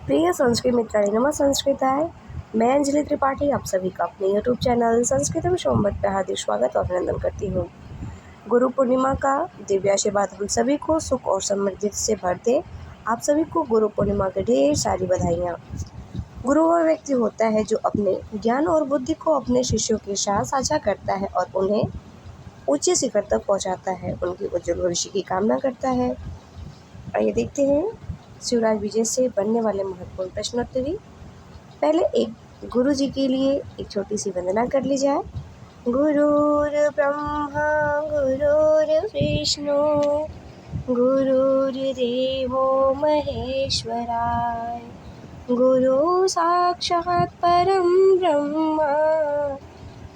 प्रिय संस्कृत मित्रांनी, नमः संस्कृताय। मैं अंजलि त्रिपाठी आप सभी का अपने YouTube चैनल संस्कृत में सोमवत पे हार्दिक स्वागत और अभिनंदन करती हूँ। गुरु पूर्णिमा का दिव्य आशीर्वाद हम सभी को सुख और समृद्धि से भर दे। आप सभी को गुरु पूर्णिमा की ढेर सारी बधाइयाँ। गुरु वह व्यक्ति होता है जो अपने ज्ञान और बुद्धि को अपने शिष्यों के साथ साझा करता है और उन्हें ऊंचे शिखर तक पहुँचाता है, उनके उज्जवल भविष्य की कामना करता है। आइए देखते हैं शिवराज विजय से बनने वाले महत्वपूर्ण प्रश्नोत्तरी। पहले एक गुरु जी के लिए एक छोटी सी वंदना कर ली जाए। गुरुर् ब्रह्मा गुरुर्विष्णु गुरुर्देवो महेश्वराय गुरु साक्षात् परम ब्रह्मा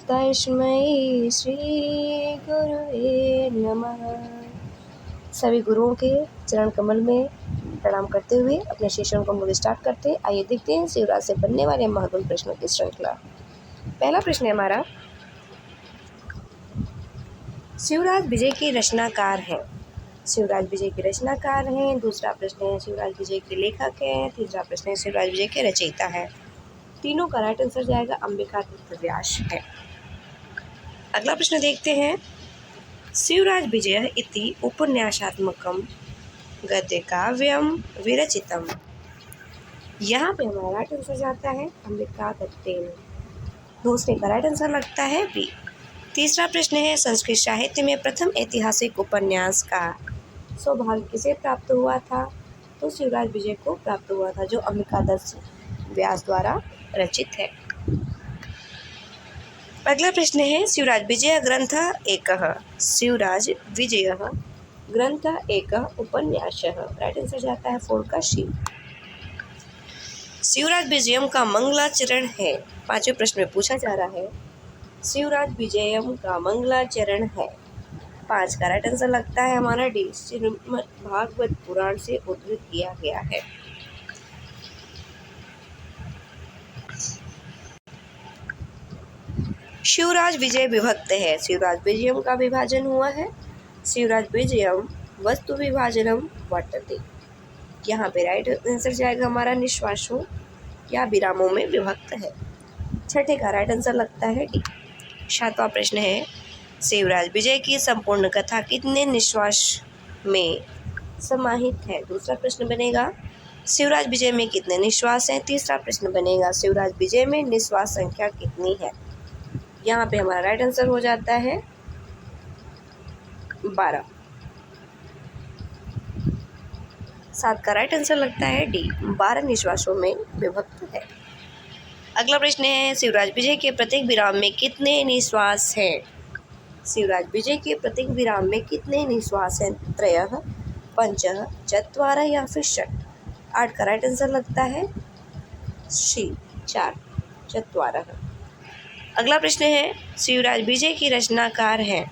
तस्मै श्री गुरुवे नमः। सभी गुरुओं के चरण कमल में प्रणाम करते हुए अपने शिष्यों को मूल्य स्टार्ट करते हैं। आइए देखते हैं शिवराज से बनने वाले महत्वपूर्ण प्रश्नों की श्रृंखला। पहला प्रश्न है हमारा, शिवराज विजय के रचनाकार हैं। शिवराज विजय के रचनाकार हैं। दूसरा प्रश्न है शिवराज विजय के लेखक हैं। तीसरा प्रश्न है शिवराज विजय के रचयिता है। तीनों का राइट आंसर जाएगा अंबिकातीर्थ व्यास है। अगला प्रश्न देखते हैं, शिवराज विजय इति उपन्यासात्मकम गद्य काव्यम विरचितम। यहाँ पे हमारा राइट आंसर जाता है अंबिका दत्तेन। दूसरे का राइट आंसर लगता है बी। तीसरा प्रश्न है, संस्कृत साहित्य में प्रथम ऐतिहासिक उपन्यास का सौभाग्य किसे प्राप्त हुआ था? तो शिवराज विजय को प्राप्त हुआ था, जो अंबिका दत्त व्यास द्वारा रचित है। अगला प्रश्न है, शिवराज विजय ग्रंथ एकः। शिवराज विजय ग्रंथ एक उपन्यासः। राइट आंसर जाता है 4 का शी। शिवराज विजयम का मंगलाचरण है। पांचवें प्रश्न में पूछा जा रहा है, शिवराज विजयम का मंगलाचरण है। 5 का राइट आंसर लगता है हमारा डी। श्रीमद् भागवत पुराण से उद्धृत किया गया है। शिवराज विजय विभक्त है। शिवराज विजयम का विभाजन हुआ है। शिवराज विजयम वस्तु विभाजनम वर्तते। यहाँ पे राइट आंसर जाएगा हमारा निश्वासों या विरामों में विभक्त है। छठे का राइट आंसर लगता है डी। 7वां प्रश्न है, शिवराज विजय की संपूर्ण कथा कितने निश्वास में समाहित है? दूसरा प्रश्न बनेगा, शिवराज विजय में कितने निश्वास हैं? तीसरा प्रश्न बनेगा, शिवराज विजय में निश्वास संख्या कितनी है? यहाँ पे हमारा राइट आंसर हो जाता है 12। 7 का राइट आंसर लगता है डी। 12 निश्वासों में विभक्त है। अगला प्रश्न है, शिवराज विजय के प्रत्येक विराम में कितने निश्वास हैं? शिवराज विजय के प्रत्येक विराम में कितने निश्वास हैं? 3, 5, 4 या फिर 6? 8 का राइट आंसर लगता है सी 4, 4। अगला प्रश्न है, शिवराज विजय की रचनाकार हैं।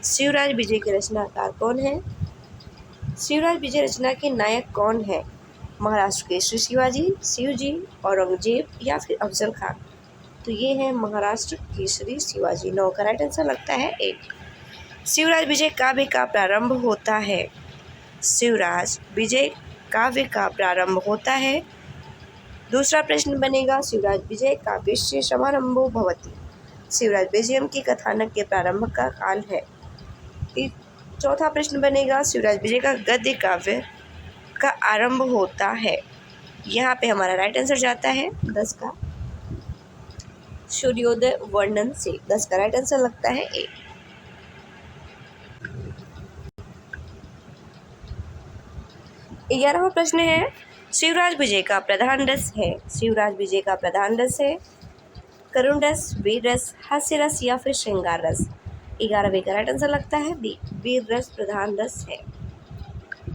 शिवराज विजय के रचनाकार कौन है? शिवराज विजय रचना के नायक कौन है? महाराष्ट्र के श्री शिवाजी, शिवजी, औरंगजेब या फिर अफजल खान? तो ये है महाराष्ट्र केसरी शिवाजी। 9 का राइट आंसर लगता है 8। शिवराज विजय काव्य का प्रारंभ होता है। शिवराज विजय काव्य का प्रारंभ होता है। दूसरा प्रश्न बनेगा, शिवराज विजय काव्यस्य समारंभो भवति। शिवराज विजयम की कथानक के प्रारंभ का काल है। चौथा प्रश्न बनेगा, शिवराज विजय का गद्य काव्य का आरंभ होता है। यहाँ पे हमारा राइट आंसर जाता है 10 का सूर्योदय वर्णन से। 10 का राइट आंसर लगता है ए। 11वां प्रश्न है, शिवराज विजय का प्रधान रस है। शिवराज विजय का प्रधान रस है करुण रस, वीर रस, हास्य रस या फिर श्रृंगार रस? 11वें का राइट आंसर लगता है बी, वीर रस प्रधान रस है।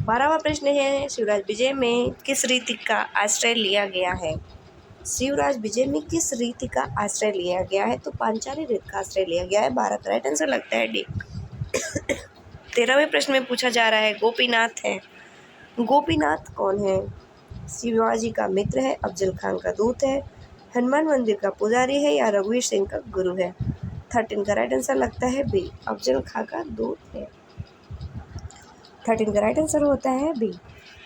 12वां प्रश्न है, शिवराज विजय में किस रीति का आश्रय लिया गया है? शिवराज विजय में किस रीति का आश्रय लिया गया है? तो पांचाली रीत का आश्रय लिया गया है। 12 का राइट आंसर लगता है डी। 13वें प्रश्न में पूछा जा रहा है, गोपीनाथ है। गोपीनाथ कौन है? शिवाजी का मित्र है, अफजल खान का दूत है, हनुमान मंदिर का पुजारी है या रघुवीर सिंह का गुरु है? 13 का राइट आंसर लगता है बी, अफजल खान का दूत है। 13 का राइट आंसर होता है बी।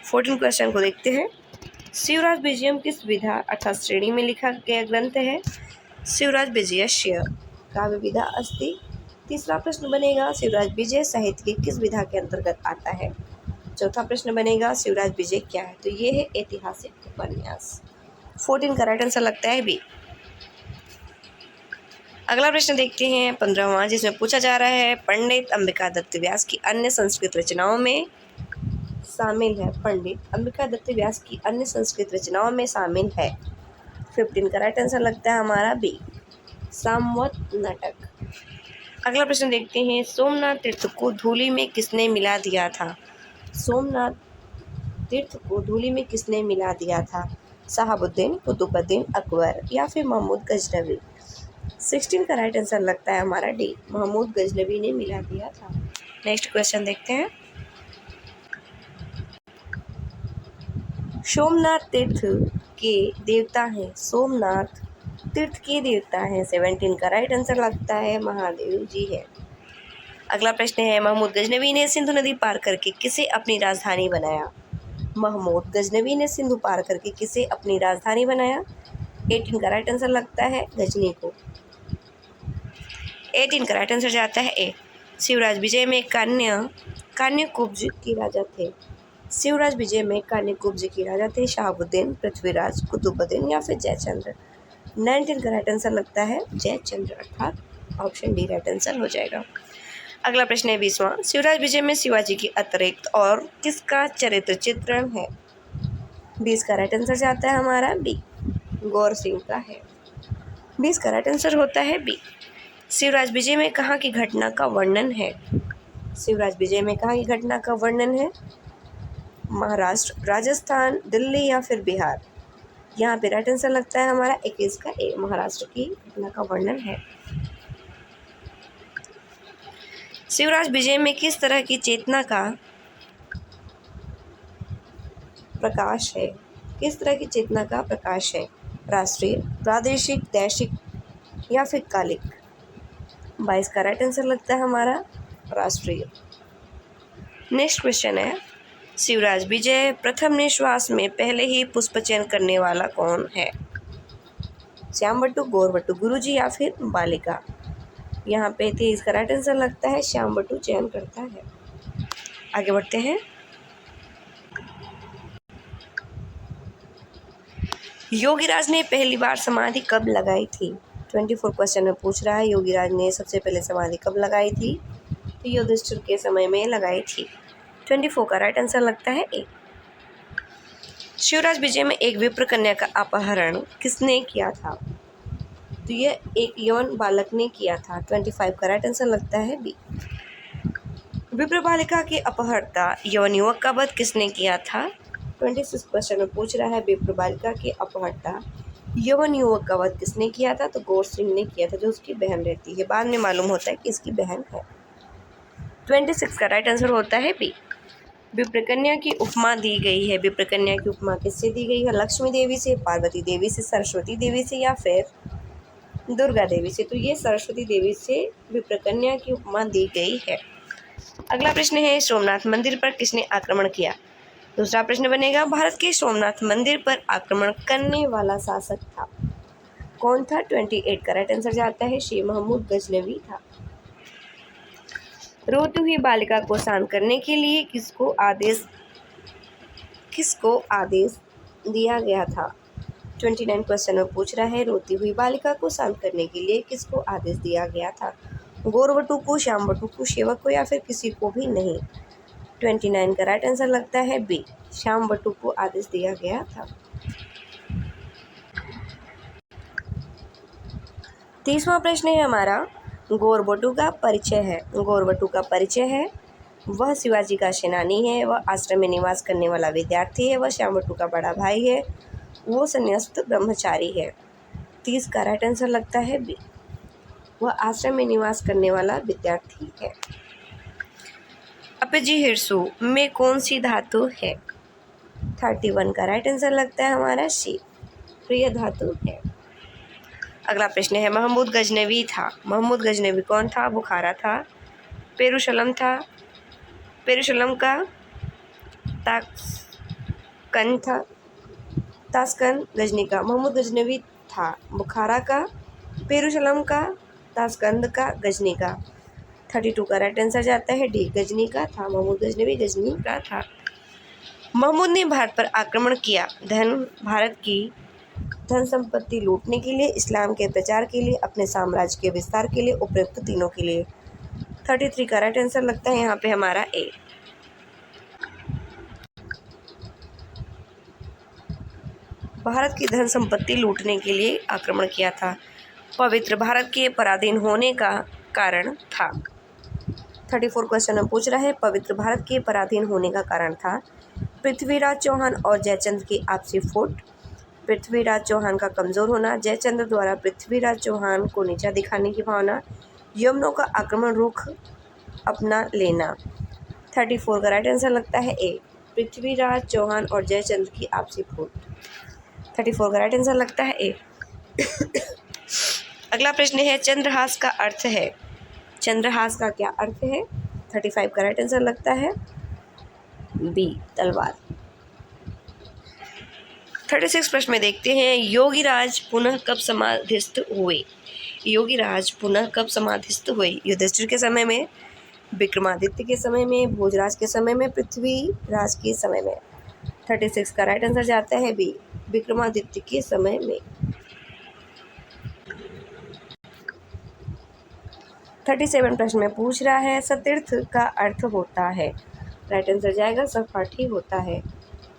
14 क्वेश्चन को देखते हैं। शिवराज विजयम किस विधा अर्थात श्रेणी में लिखा गया ग्रंथ है? शिवराज विजयस्य काव्य विधा अस्ति। तीसरा प्रश्न बनेगा शिवराज विजय साहित्य की किस विधा के अंतर्गत आता है? चौथा प्रश्न बनेगा शिवराज विजय क्या है? तो ये है ऐतिहासिक उपन्यास। 14 का राइट आंसर लगता है बी। अगला प्रश्न देखते हैं 15वां, जिसमें पूछा जा रहा है पंडित अंबिका दत्त व्यास की अन्य संस्कृत रचनाओं में शामिल है। पंडित अंबिका दत्त व्यास की अन्य संस्कृत रचनाओं में शामिल है। 15 का राइट आंसर लगता है हमारा बी, सामवत नाटक। अगला प्रश्न देखते हैं सोमनाथ तीर्थ को धूलि में किसने मिला दिया था? सोमनाथ तीर्थ को धूलि में किसने मिला दिया था? शहाबुद्दीन, कुतुबुद्दीन, अकबर या फिर महमूद गजनवी? 16 का राइट आंसर लगता है हमारा डी, महमूद गजनवी ने मिला दिया था। नेक्स्ट क्वेश्चन देखते हैं सोमनाथ तीर्थ के देवता हैं। सोमनाथ तीर्थ के देवता हैं। 17 का राइट आंसर लगता है महादेव जी है। अगला प्रश्न है महमूद गजनवी ने सिंधु नदी पार करके किसे अपनी राजधानी बनाया? महमूद गजनवी ने सिंधु पार करके किसे अपनी राजधानी बनाया? 18 का राइट आंसर लगता है गजनी को। 18 का राइट आंसर जाता है ए, शिवराज विजय में कान्यकुब्ज के राजा थे। शिवराज विजय में कान्यकुब्ज के राजा थे शहाबुद्दीन, पृथ्वीराज, कुतुबुद्दीन या फिर जयचंद्र? 19 का राइट आंसर लगता है जयचंद्र, अर्थात ऑप्शन डी राइट आंसर हो जाएगा। अगला प्रश्न है 20वां, शिवराज विजय में शिवाजी के अतिरिक्त और किसका चरित्र चित्रण है? 20 का राइट आंसर जाता है हमारा बी, गौर सिंह का है। 20 का राइट आंसर होता है बी। शिवराज विजय में कहाँ की घटना का वर्णन है? शिवराज विजय में कहाँ की घटना का वर्णन है? महाराष्ट्र, राजस्थान, दिल्ली या फिर बिहार? यहाँ पे राइट आंसर लगता है हमारा 21 का ए, महाराष्ट्र की घटना का वर्णन है। शिवराज विजय में किस तरह की चेतना का प्रकाश है? किस तरह की चेतना का प्रकाश है? राष्ट्रीय, प्रादेशिक, दैशिक या फिर कालिक? 22 का राइट आंसर लगता है हमारा राष्ट्रीय। नेक्स्ट क्वेश्चन है शिवराज विजय प्रथम निश्वास में पहले ही पुष्प चयन करने वाला कौन है? श्यामबटु, गौरबटु, गुरुजी या फिर बालिका? यहाँ पे 23 का राइट आंसर लगता है श्यामबटु चयन करता है। आगे बढ़ते हैं योगीराज ने पहली बार समाधि कब लगाई थी? 24 क्वेश्चन में पूछ रहा है योगीराज ने सबसे पहले समाधि कब लगाई थी? तो युधिष्ठिर के समय में लगाई थी। 24 का राइट आंसर लगता है ए। शिवराज विजय में एक विप्र कन्या का अपहरण किसने किया था? तो यह एक यवन बालक ने किया था। 25 का राइट आंसर लगता है बी। विप्र बालिका के अपहर्ता यवन युवक का वध किसने किया था? 26 क्वेश्चन में पूछ रहा है विप्र बालिका के अपहर्ता यवन युवक का वध किसने किया था? तो गौर सिंह ने किया था, जो उसकी बहन रहती है। बाद में मालूम होता है कि इसकी बहन है। 26 का राइट आंसर होता है बी। विप्रकन्या की उपमा दी गई है। विप्रकन्या की उपमा किससे दी गई है? लक्ष्मी देवी से, पार्वती देवी से, सरस्वती देवी से या फिर दुर्गा देवी से? तो ये सरस्वती देवी से विप्रकन्या की उपमा दी गई है। अगला प्रश्न है सोमनाथ मंदिर पर किसने आक्रमण किया? दूसरा प्रश्न बनेगा भारत के सोमनाथ मंदिर पर आक्रमण करने वाला शासक था कौन था? 28 का राइट आंसर जाता है शेख महमूद गजनवी था। रोती हुई बालिका को शांत करने के लिए किसको आदेश दिया गया था? 29 क्वेश्चन में पूछ रहा है रोती हुई बालिका को शांत करने के लिए किसको आदेश दिया गया था? गौरवटु को, श्यामबटु को, सेवक को या फिर किसी को भी नहीं? 29 का राइट आंसर लगता है बी, श्यामबटु को आदेश दिया गया था। 30वां प्रश्न है हमारा गौरवटु का परिचय है। गौरवटु का परिचय है वह शिवाजी का सेनानी है, वह आश्रम में निवास करने वाला विद्यार्थी है, वह श्यामबटु का बड़ा भाई है, वो संन्यास्त ब्रह्मचारी है। 30 का राइट आंसर लगता है बी, वह आश्रम में निवास करने वाला विद्यार्थी है। अपजिहिर्सु में कौन सी धातु है? 31 का राइट आंसर लगता है हमारा सी, प्रिय धातु है। अगला प्रश्न है महमूद गजनवी था। महमूद गजनवी कौन था? बुखारा था, पेरुशलम था, पेरुशलम का ताकन था, तास्कन गजनी का। महमूद गजनवी था। बुखारा का, पेरुशलम का, तास्कंद का, गजनी का। 32 का राइट आंसर जाता है डी, गजनी का था। महमूद गजनवी गजनी का था। महमूद ने भारत पर आक्रमण किया। भारत की धन संपत्ति लूटने के लिए, इस्लाम के प्रचार के लिए, अपने साम्राज्य के विस्तार के लिए, उपयुक्त तीनों के लिए। 33 का राइट आंसर लगता है यहाँ पे हमारा ए। भारत की धन संपत्ति लूटने के लिए आक्रमण किया था। पवित्र भारत के पराधीन होने का कारण था। 34 क्वेश्चन में पूछ रहा है पवित्र भारत के पराधीन होने का कारण था। पृथ्वीराज चौहान और जयचंद की आपसी फुट, पृथ्वीराज चौहान का कमज़ोर होना, जयचंद द्वारा पृथ्वीराज चौहान को नीचा दिखाने की भावना, यवनों का आक्रमण रुख अपना लेना। 34 का राइट आंसर लगता है ए, पृथ्वीराज चौहान और जयचंद की आपसी फुट। 34 का राइट आंसर लगता है ए। अगला प्रश्न है चंद्रहास का अर्थ है। चंद्रहास का क्या अर्थ है? 35 का राइट आंसर लगता है बी, तलवार। 36 प्रश्न में देखते हैं योगीराज पुनः कब समाधिस्थ हुए। योगीराज पुनः कब समाधिस्थ हुए? युधिष्ठिर के समय में, विक्रमादित्य के समय में, भोजराज के समय में, पृथ्वीराज के समय में। 36 का राइट आंसर जाता है बी, विक्रमादित्य के समय में। 37 प्रश्न में पूछ रहा है सतीर्थ का अर्थ होता है। राइट आंसर जाएगा सहपाठी होता है।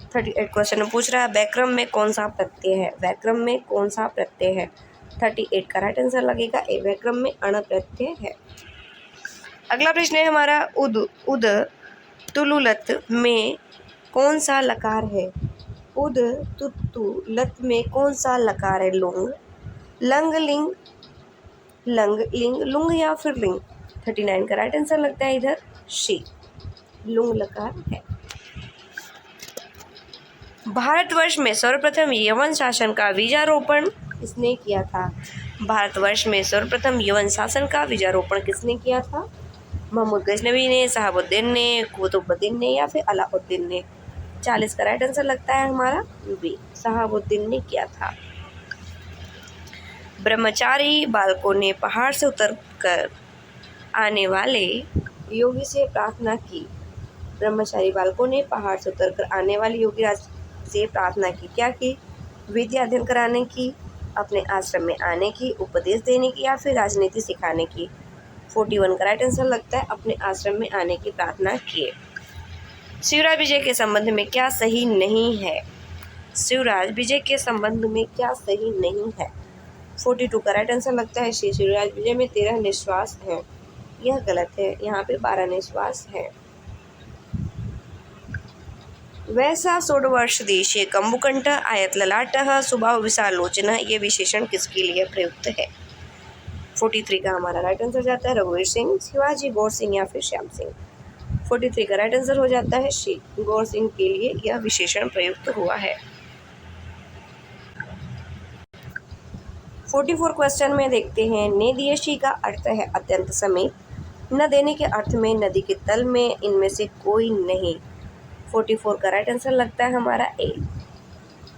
38 क्वेश्चन में पूछ रहा है व्याक्रम में कौन सा प्रत्यय है। व्याक्रम में कौन सा प्रत्यय है? 38 का राइट आंसर लगेगा ए, व्याक्रम में अण प्रत्यय है। अगला प्रश्न है हमारा उद तुलुलत में कौन सा लकार है। उद तुलुलत में कौन सा लकार है? लुंग, लंग, लिंग, लंग, लिंग, लुंग या फिर लिंग। 39 का राइट आंसर लगता है इधर शी, लुंग लकार है। भारतवर्ष में सर्वप्रथम यवन शासन का बीजारोपण किसने किया था? भारतवर्ष में सर्वप्रथम यवन शासन का बीजारोपण किसने किया था? महमूद गजनवी ने, शहाबुद्दीन ने, कुतुबुद्दीन ने या फिर अलाउद्दीन ने। 40 का राइट आंसर लगता है हमारा बी, शहाबुद्दीन ने किया था। ब्रह्मचारी बालकों ने पहाड़ से उतरकर आने वाले योगी से प्रार्थना की। ब्रह्मचारी बालकों ने पहाड़ से उतरकर आने वाले योगीराज से प्रार्थना की। क्या की? विद्या अध्ययन कराने की, अपने आश्रम में आने की, उपदेश देने की या फिर राजनीति सिखाने की। 41 का राइट आंसर लगता है अपने आश्रम में आने की प्रार्थना किए। शिवराज विजय के संबंध में क्या सही नहीं है? शिवराज विजय के संबंध में क्या सही नहीं है? 42 का राइट आंसर लगता है श्री शिवराज विजय में 13 निश्वास हैं। यह गलत है, यहाँ पे 12 निश्वास है। वैसा षोडवर्ष देशीय कंबुकंठ आयत ललाटः स्वभाव विशालोचना ये विशेषण किसके लिए प्रयुक्त है? 43 का हमारा राइट आंसर जाता है रघुवीर सिंह, शिवाजी, गौर सिंह या फिर श्याम सिंह। 43 का राइट आंसर हो जाता है शी, गौर सिंह के लिए यह विशेषण प्रयुक्त हुआ है। 44 क्वेश्चन में देखते हैं नेदियशी का अर्थ है अत्यंत समीप, न देने के अर्थ में, नदी के तल में, इनमें से कोई नहीं। 44 का राइट आंसर लगता है हमारा ए,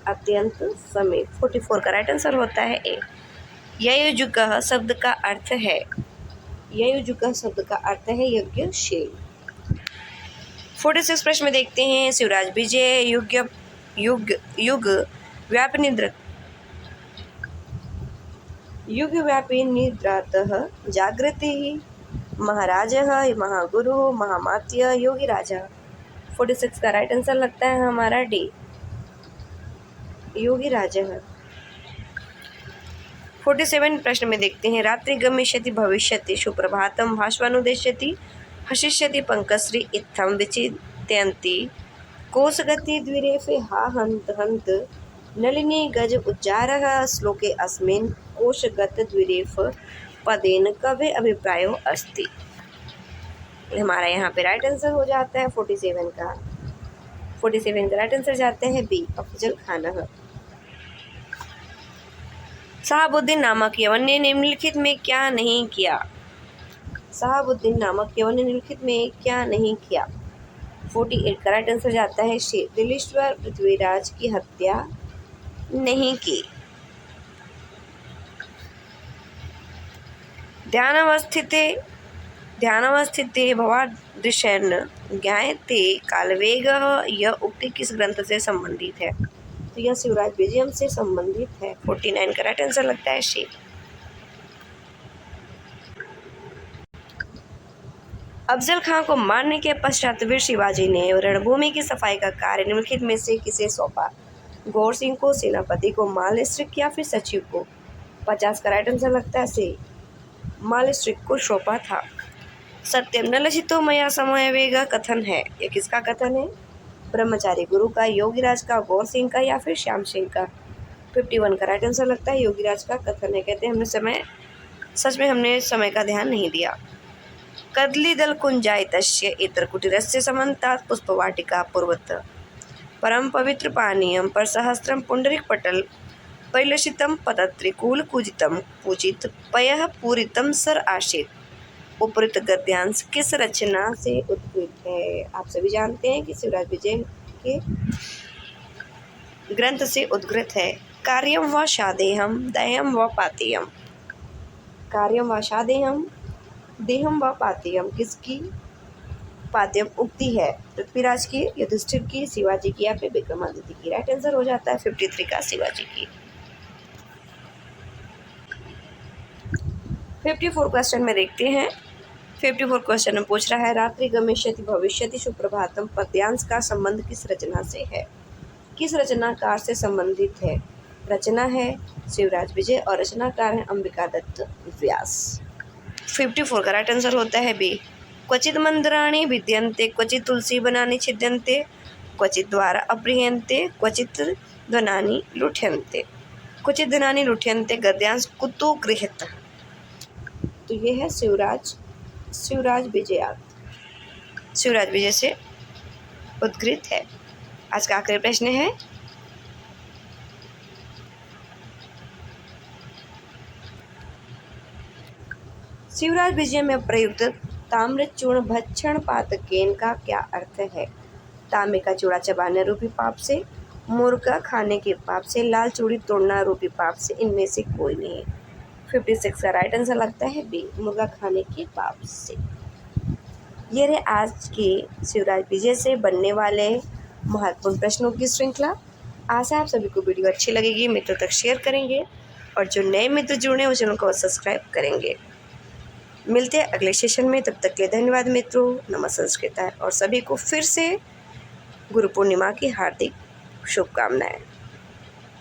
अत्यंत समीप। 44 का राइट आंसर होता है ए। ययुजुगः शब्द का अर्थ है, ययुजुगः शब्द का अर्थ है यज्ञशील। 46 प्रश्न में देखते हैं शिवराज विजय युग व्यापी निद्रातः जागृति महाराजः महागुरु महामात्य योगी राजा। 46 का राइट आंसर लगता है हमारा डी, योगी राजा। 47 प्रश्न में देखते हैं रात्रि गमिष्यति भविष्यति सुप्रभातम भास्वानुदेश्यति हशिष्यति पंकश्री इत्थम विचिन्तयन्ति कोशगति द्विरेफे हा हन्त हन्त नलिनी गज उच्चारः श्लोके अस्मिन् कोशगत द्विरेफ पदेन कवे अभिप्रायो अस्ति। हमारा यहाँ पे राइट आंसर हो जाता है 47 का। 47 का राइट आंसर जाता है बी, अफजल खान। शहाबुद्दीन नामक यवन ने निम्नलिखित में क्या नहीं किया? शहाबुद्दीन नामक यवन ने निम्नलिखित में क्या नहीं किया? 48 का राइट आंसर जाता है शी, दिलीश्वर पृथ्वीराज की हत्या नहीं की। ध्यानावस्थिते भवादृशेन ज्ञायते कालवेगः, यह उक्ति किस ग्रंथ से संबंधित है? तो यह शिवराज विजयम से संबंधित है। 49 का राइट आंसर लगता है शी। अफजल खां को मारने के पश्चात वीर शिवाजी ने रणभूमि की सफाई का कार्य निम्नलिखित में से किसे सौंपा? गौर सिंह को, सेनापति को, मालस्त्रिक या फिर सचिव को? 50 का राइट आंसर लगता है सी, मालस्त्रिक को सौंपा था। सत्यम न लज्जितो मया समयवेग कथन है, यह किसका कथन है? ब्रह्मचारी गुरु का, योगीराज का, गौर सिंह का या फिर श्याम सिंह का? 51 का राइट आंसर लगता है योगीराज का कथन है। कहते हैं सच में हमने समय का ध्यान नहीं दिया। कदलीदल कुंजायितस्य इतर कुटीरस्य समन्तात् पुष्पवाटिका पूर्वत परम पवित्र पानीयम पर सहस्त्रम पुंडरीक पटल परिलसितम पतत्रिकूल कुजितम पूजित पयः पूरितम सर आशित। उपरोक्त गद्यांश किस रचना से उद्भूत है? आप सभी जानते हैं कि शिवराज विजय के ग्रंथ से उद्गृत है। कार्यम व शादेहम दयम व पातेयम। कार्यम व शादेहम देहम व पातेयम किसकी पातेयम उक्ति है? पृथ्वीराज की, युधिष्ठिर की, शिवाजी की या फिर विक्रमादित्य की? राइट आंसर हो जाता है 53 का शिवाजी की। 54 क्वेश्चन में देखते हैं। 54 क्वेश्चन में पूछ रहा है रात्रि गमिष्यति भविष्यति सुप्रभातम पद्यांश का संबंध किस रचना से है? किस रचनाकार से संबंधित है? रचना है शिवराज विजय और रचनाकार है अंबिका दत्त व्यास। 54 का राइट आंसर होता है बी, क्वचित मंदिराणि भिद्यन्ते क्वचित तुलसी बनानि छिद्यन्ते क्वचित द्वारा अप्रियन्ते क्वचित धनानि लुठ्यन्ते। क्वचित धनानि लुठ्यन्ते गद्यांश कुतो गृहीत? तो ये है शिवराज विजय से उद्गृत है। आज का आखिरी प्रश्न है शिवराज विजय में प्रयुक्त ताम्रचूर्ण भक्षण पातकेन का क्या अर्थ है? तांबे का चूड़ा चबाने रूपी पाप से, मुर्गा खाने के पाप से, लाल चूड़ी तोड़ना रूपी पाप से, इनमें से कोई नहीं। 56 का राइट आंसर लगता है बी, मुर्गा खाने के पाप से। ये रहे आज के शिवराज विजय से बनने वाले महत्वपूर्ण प्रश्नों की श्रृंखला। आशा है आप सभी को वीडियो अच्छी लगेगी, मित्रों तक शेयर करेंगे और जो नए मित्र जुड़े हैं वो चैनल को सब्सक्राइब करेंगे। मिलते हैं अगले सेशन में, तब तक के लिए धन्यवाद मित्रों। नमः संस्कृताय और सभी को फिर से गुरु पूर्णिमा की हार्दिक शुभकामनाएं।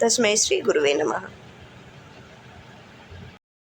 तस्मै श्री गुरुवे नमः।